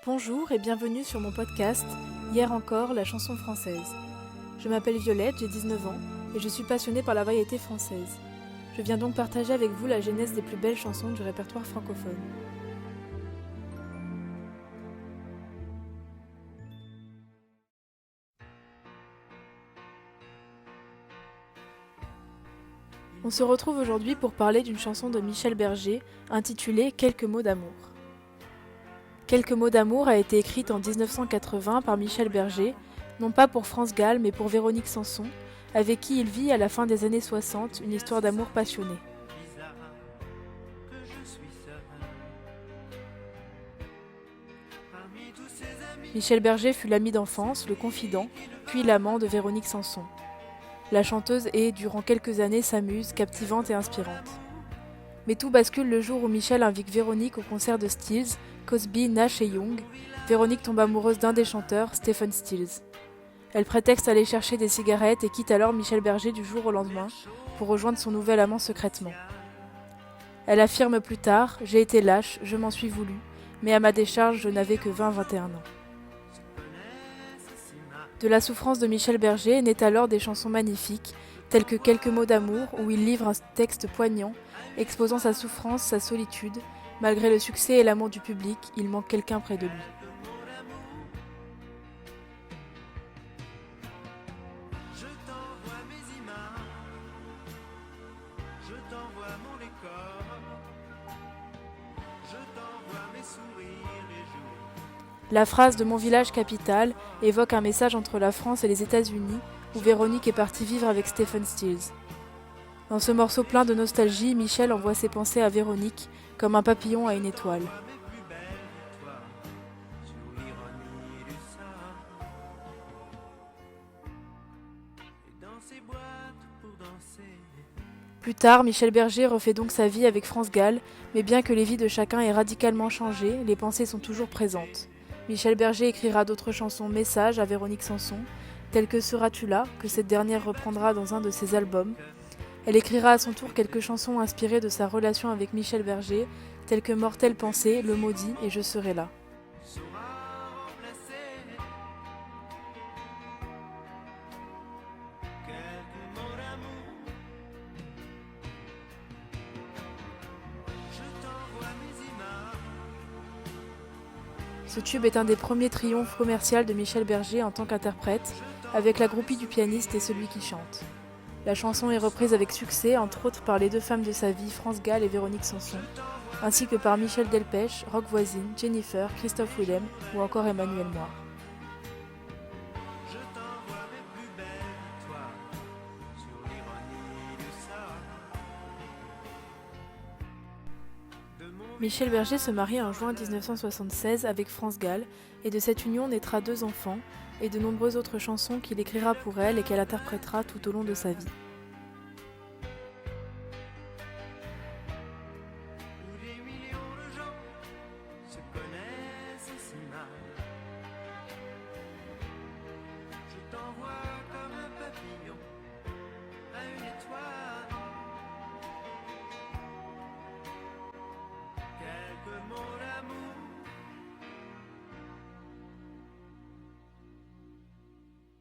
Bonjour et bienvenue sur mon podcast Hier encore, la chanson française. Je m'appelle Violette, j'ai 19 ans et je suis passionnée par la variété française. Je viens donc partager avec vous la genèse des plus belles chansons du répertoire francophone. On se retrouve aujourd'hui pour parler d'une chanson de Michel Berger intitulée Quelques mots d'amour. Quelques mots d'amour a été écrite en 1980 par Michel Berger, non pas pour France Gall mais pour Véronique Sanson, avec qui il vit à la fin des années 60 une histoire d'amour passionnée. Michel Berger fut l'ami d'enfance, le confident, puis l'amant de Véronique Sanson. La chanteuse est, durant quelques années, sa muse, captivante et inspirante. Mais tout bascule le jour où Michel invite Véronique au concert de Stills, Cosby, Nash et Young. Véronique tombe amoureuse d'un des chanteurs, Stephen Stills. Elle prétexte aller chercher des cigarettes et quitte alors Michel Berger du jour au lendemain pour rejoindre son nouvel amant secrètement. Elle affirme plus tard « J'ai été lâche, je m'en suis voulu, mais à ma décharge, je n'avais que 20-21 ans ». De la souffrance de Michel Berger naît alors des chansons magnifiques, telles que Quelques mots d'amour, où il livre un texte poignant, exposant sa souffrance, sa solitude. Malgré le succès et l'amour du public, il manque quelqu'un près de lui. Je t'envoie mes images, je t'envoie mon décor, je t'envoie mes sourires et jours. La phrase de Mon village capital évoque un message entre la France et les États-Unis, où Véronique est partie vivre avec Stephen Stills. Dans ce morceau plein de nostalgie, Michel envoie ses pensées à Véronique, comme un papillon à une étoile. Mes plus belles victoires sur l'ironie du sort. Et dans ces boîtes pour danser. Plus tard, Michel Berger refait donc sa vie avec France Gall, mais bien que les vies de chacun aient radicalement changé, les pensées sont toujours présentes. Michel Berger écrira d'autres chansons messages à Véronique Sanson, telles que Seras-tu là, que cette dernière reprendra dans un de ses albums. Elle écrira à son tour quelques chansons inspirées de sa relation avec Michel Berger, telles que Mortelle pensée, Le maudit et Je serai là. Saura remplacer quelques mots d'amour. Je t'envoie mes images. Ce tube est un des premiers triomphes commerciaux de Michel Berger en tant qu'interprète, avec la groupie du pianiste et celui qui chante. La chanson est reprise avec succès, entre autres par les deux femmes de sa vie, France Gall et Véronique Sanson, ainsi que par Michel Delpech, Roch Voisine, Jennifer, Christophe Willem ou encore Emmanuel Moir. Je t'envoie mes plus belles victoires sur l'ironie du sort. De mon Michel Berger se marie en juin 1976 avec France Gall et de cette union naîtra 2 enfants et de nombreuses autres chansons qu'il écrira pour elle et qu'elle interprétera tout au long de sa vie.